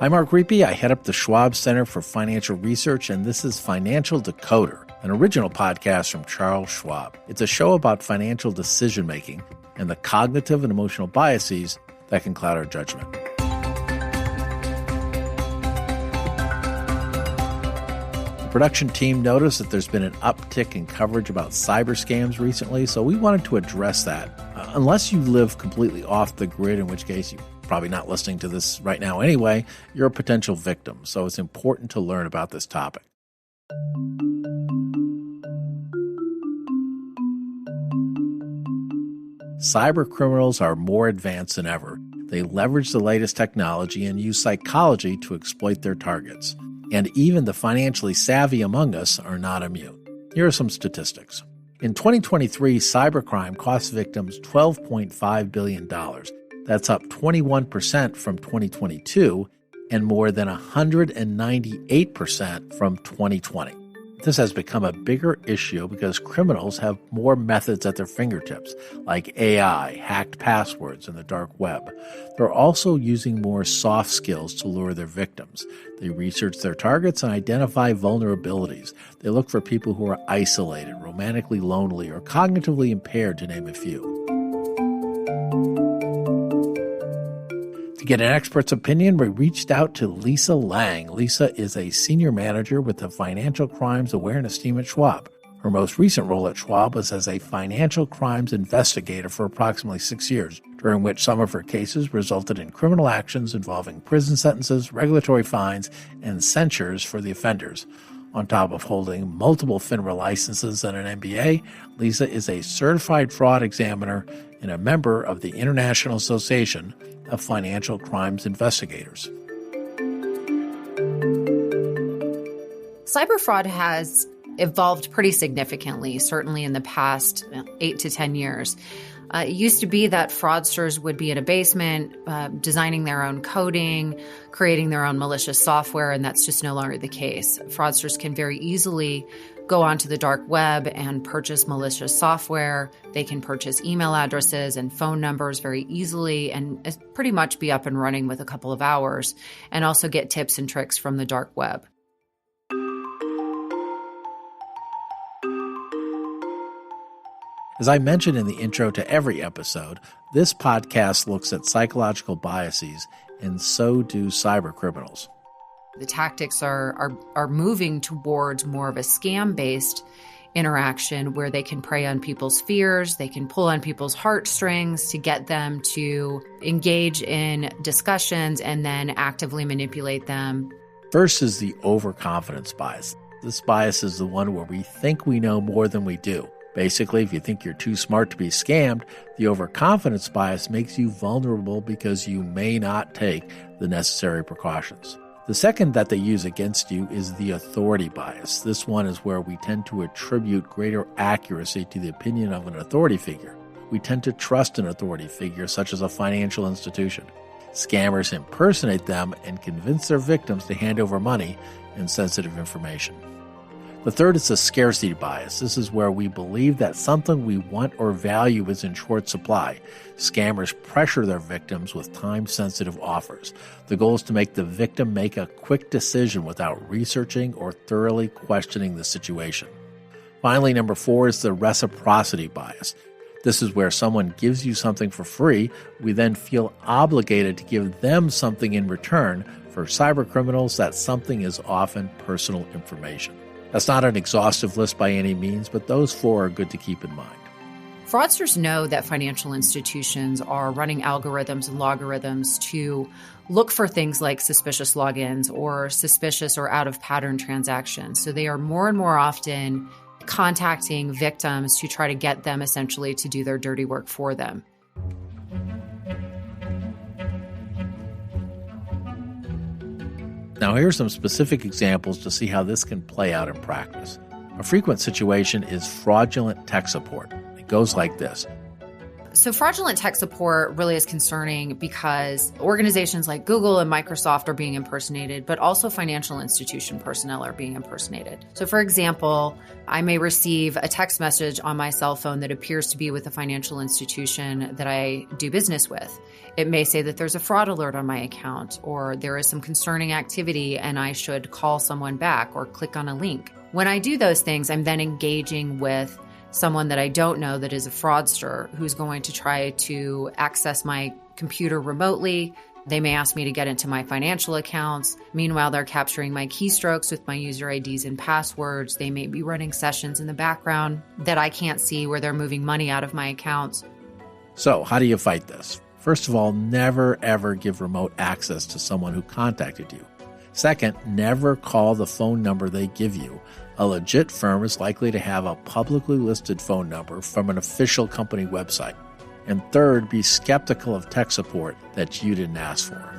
I'm Mark Riepe. I head up the Schwab Center for Financial Research, and this is Financial Decoder, an original podcast from Charles Schwab. It's a show about financial decision-making and the cognitive and emotional biases that can cloud our judgment. The production team noticed that there's been an uptick in coverage about cyber scams recently, so we wanted to address that. Unless you live completely off the grid, in which case you're probably not listening to this right now anyway, you're a potential victim, so it's important to learn about this topic. Cyber criminals are more advanced than ever. They leverage the latest technology and use psychology to exploit their targets. And even the financially savvy among us are not immune. Here are some statistics. In 2023, cybercrime cost victims $12.5 billion. That's up 21% from 2022 and more than 198% from 2020. This has become a bigger issue because criminals have more methods at their fingertips, like AI, hacked passwords, and the dark web. They're also using more soft skills to lure their victims. They research their targets and identify vulnerabilities. They look for people who are isolated, romantically lonely, or cognitively impaired, to name a few. To get an expert's opinion, we reached out to Lisa Lang. Lisa is a senior manager with the Financial Crimes Awareness Team at Schwab. Her most recent role at Schwab was as a financial crimes investigator for approximately 6 years, during which some of her cases resulted in criminal actions involving prison sentences, regulatory fines, and censures for the offenders. On top of holding multiple FINRA licenses and an MBA, Lisa is a certified fraud examiner and a member of the International Association of Financial Crimes Investigators. Cyber fraud has evolved pretty significantly, certainly in the past 8 to 10 years. It used to be that fraudsters would be in a basement, designing their own coding, creating their own malicious software, and that's just no longer the case. Fraudsters can very easily go onto the dark web and purchase malicious software. They can purchase email addresses and phone numbers very easily and pretty much be up and running with a couple of hours, and also get tips and tricks from the dark web. As I mentioned in the intro to every episode, this podcast looks at psychological biases, and so do cyber criminals. The tactics are moving towards more of a scam-based interaction where they can prey on people's fears, they can pull on people's heartstrings to get them to engage in discussions and then actively manipulate them. First is the overconfidence bias. This bias is the one where we think we know more than we do. Basically, if you think you're too smart to be scammed, the overconfidence bias makes you vulnerable because you may not take the necessary precautions. The second that they use against you is the authority bias. This one is where we tend to attribute greater accuracy to the opinion of an authority figure. We tend to trust an authority figure, such as a financial institution. Scammers impersonate them and convince their victims to hand over money and sensitive information. The third is the scarcity bias. This is where we believe that something we want or value is in short supply. Scammers pressure their victims with time-sensitive offers. The goal is to make the victim make a quick decision without researching or thoroughly questioning the situation. Finally, number 4 is the reciprocity bias. This is where someone gives you something for free. We then feel obligated to give them something in return. For cyber criminals, that something is often personal information. That's not an exhaustive list by any means, but those 4 are good to keep in mind. Fraudsters know that financial institutions are running algorithms and logarithms to look for things like suspicious logins or suspicious or out-of-pattern transactions. So they are more and more often contacting victims to try to get them essentially to do their dirty work for them. Now, here are some specific examples to see how this can play out in practice. A frequent situation is fraudulent tech support. It goes like this. So fraudulent tech support really is concerning because organizations like Google and Microsoft are being impersonated, but also financial institution personnel are being impersonated. So for example, I may receive a text message on my cell phone that appears to be with a financial institution that I do business with. It may say that there's a fraud alert on my account, or there is some concerning activity and I should call someone back or click on a link. When I do those things, I'm then engaging with someone that I don't know that is a fraudster who's going to try to access my computer remotely. They may ask me to get into my financial accounts. Meanwhile, they're capturing my keystrokes with my user IDs and passwords. They may be running sessions in the background that I can't see where they're moving money out of my accounts. So how do you fight this? First of all, never ever give remote access to someone who contacted you. Second, never call the phone number they give you. A legit firm is likely to have a publicly listed phone number from an official company website. And third, be skeptical of tech support that you didn't ask for.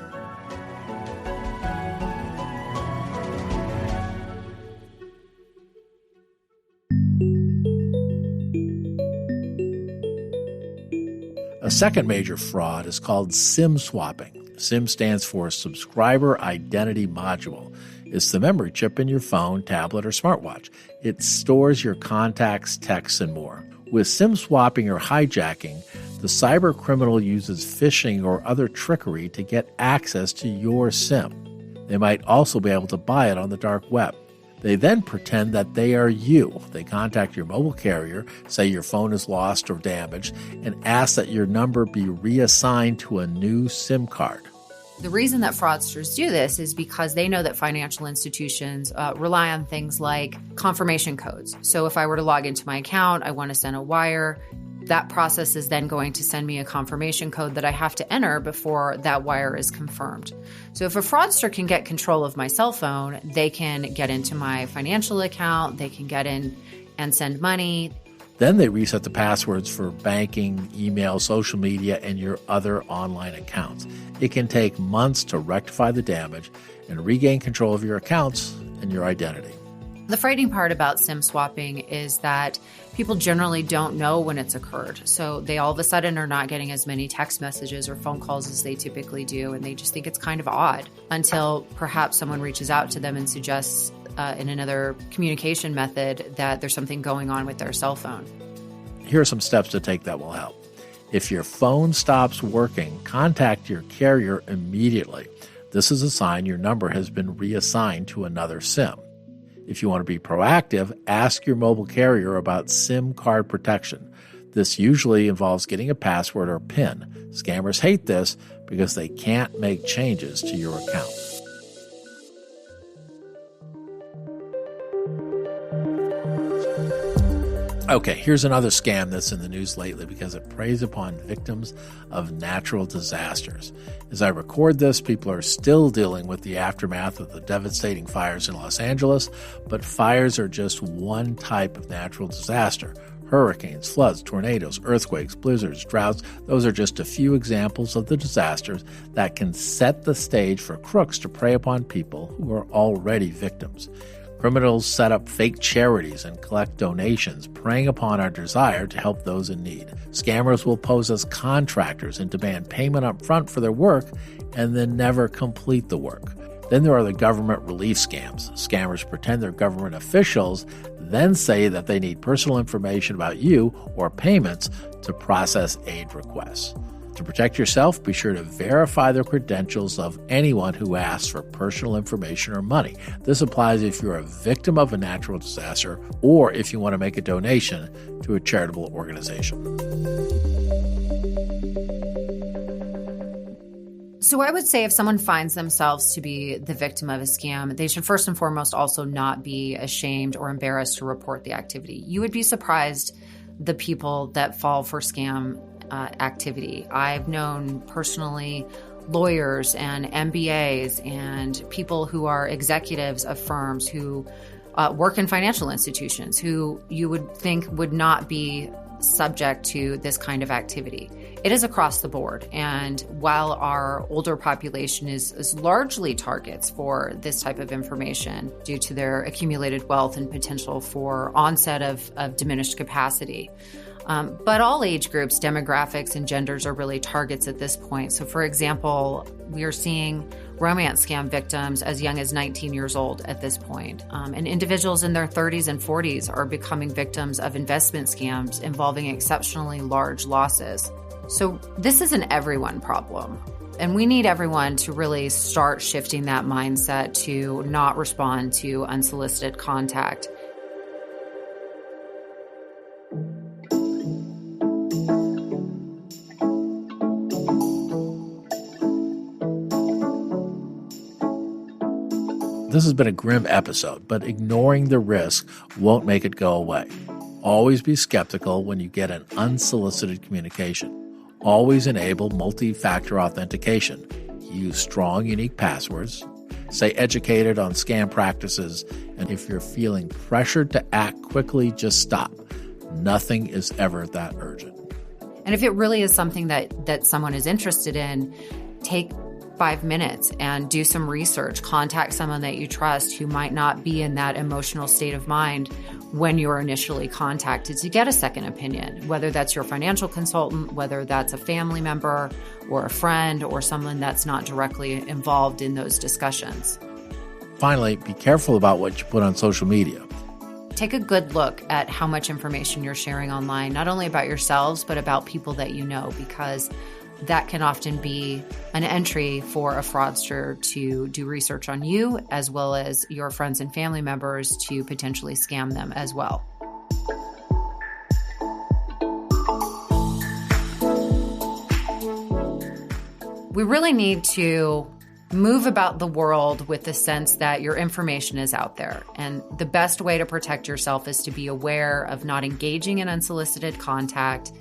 A second major fraud is called SIM swapping. SIM stands for Subscriber Identity Module. It's the memory chip in your phone, tablet, or smartwatch. It stores your contacts, texts, and more. With SIM swapping or hijacking, the cyber criminal uses phishing or other trickery to get access to your SIM. They might also be able to buy it on the dark web. They then pretend that they are you. They contact your mobile carrier, say your phone is lost or damaged, and ask that your number be reassigned to a new SIM card. The reason that fraudsters do this is because they know that financial institutions rely on things like confirmation codes. So if I were to log into my account, I want to send a wire, that process is then going to send me a confirmation code that I have to enter before that wire is confirmed. So if a fraudster can get control of my cell phone, they can get into my financial account, they can get in and send money. Then they reset the passwords for banking, email, social media, and your other online accounts. It can take months to rectify the damage and regain control of your accounts and your identity. The frightening part about SIM swapping is that people generally don't know when it's occurred. So they all of a sudden are not getting as many text messages or phone calls as they typically do, and they just think it's kind of odd until perhaps someone reaches out to them and suggests in another communication method that there's something going on with their cell phone. Here are some steps to take that will help. If your phone stops working, contact your carrier immediately. This is a sign your number has been reassigned to another SIM. If you want to be proactive, ask your mobile carrier about SIM card protection. This usually involves getting a password or PIN. Scammers hate this because they can't make changes to your account. Okay, here's another scam that's in the news lately because it preys upon victims of natural disasters. As I record this, people are still dealing with the aftermath of the devastating fires in Los Angeles, but fires are just one type of natural disaster. Hurricanes, floods, tornadoes, earthquakes, blizzards, droughts, those are just a few examples of the disasters that can set the stage for crooks to prey upon people who are already victims. Criminals set up fake charities and collect donations, preying upon our desire to help those in need. Scammers will pose as contractors and demand payment up front for their work and then never complete the work. Then there are the government relief scams. Scammers pretend they're government officials, then say that they need personal information about you or payments to process aid requests. To protect yourself, be sure to verify the credentials of anyone who asks for personal information or money. This applies if you're a victim of a natural disaster or if you want to make a donation to a charitable organization. So I would say if someone finds themselves to be the victim of a scam, they should first and foremost also not be ashamed or embarrassed to report the activity. You would be surprised the people that fall for scam activity. I've known personally lawyers and MBAs and people who are executives of firms who work in financial institutions who you would think would not be subject to this kind of activity. It is across the board. And while our older population is largely targets for this type of information due to their accumulated wealth and potential for onset of diminished capacity, But all age groups, demographics, and genders are really targets at this point. So, for example, we are seeing romance scam victims as young as 19 years old at this point. And individuals in their 30s and 40s are becoming victims of investment scams involving exceptionally large losses. So this is an everyone problem. And we need everyone to really start shifting that mindset to not respond to unsolicited contact. This has been a grim episode, but ignoring the risk won't make it go away. Always be skeptical when you get an unsolicited communication. Always enable multi-factor authentication. Use strong, unique passwords. Stay educated on scam practices. And if you're feeling pressured to act quickly, just stop. Nothing is ever that urgent. And if it really is something that someone is interested in, take 5 minutes and do some research. Contact someone that you trust who might not be in that emotional state of mind when you're initially contacted to get a second opinion, whether that's your financial consultant, whether that's a family member or a friend or someone that's not directly involved in those discussions. Finally, be careful about what you put on social media. Take a good look at how much information you're sharing online, not only about yourselves, but about people that you know, because that can often be an entry for a fraudster to do research on you, as well as your friends and family members to potentially scam them as well. We really need to move about the world with the sense that your information is out there. And the best way to protect yourself is to be aware of not engaging in unsolicited contact,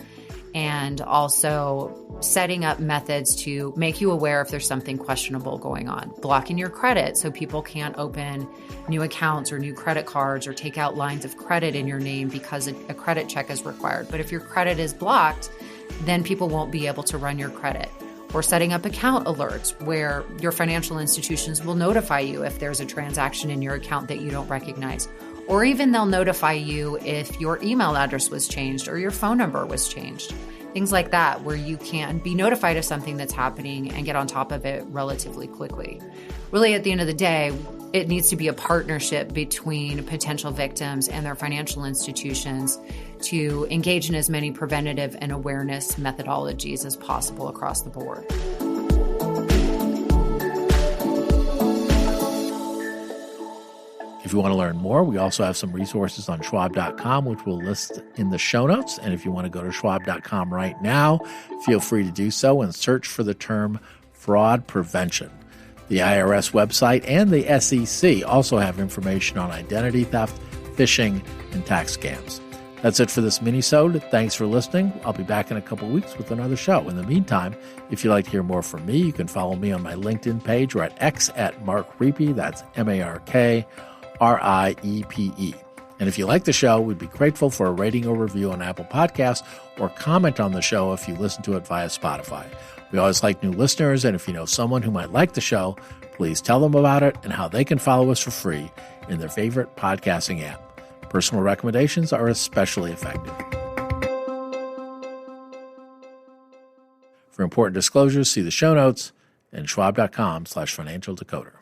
and also setting up methods to make you aware if there's something questionable going on. Blocking your credit so people can't open new accounts or new credit cards or take out lines of credit in your name because a credit check is required. But if your credit is blocked, then people won't be able to run your credit. Or setting up account alerts where your financial institutions will notify you if there's a transaction in your account that you don't recognize. Or even they'll notify you if your email address was changed or your phone number was changed. Things like that, where you can be notified of something that's happening and get on top of it relatively quickly. Really, at the end of the day, it needs to be a partnership between potential victims and their financial institutions to engage in as many preventative and awareness methodologies as possible across the board. If you want to learn more, we also have some resources on Schwab.com, which we'll list in the show notes. And if you want to go to Schwab.com right now, feel free to do so and search for the term fraud prevention. The IRS website and the SEC also have information on identity theft, phishing, and tax scams. That's it for this mini-sode. Thanks for listening. I'll be back in a couple weeks with another show. In the meantime, if you'd like to hear more from me, you can follow me on my LinkedIn page or at X at Mark Riepe. That's MarkRiepe. And if you like the show, we'd be grateful for a rating or review on Apple Podcasts or comment on the show if you listen to it via Spotify. We always like new listeners, and if you know someone who might like the show, please tell them about it and how they can follow us for free in their favorite podcasting app. Personal recommendations are especially effective. For important disclosures, see the show notes and schwab.com/financial decoder.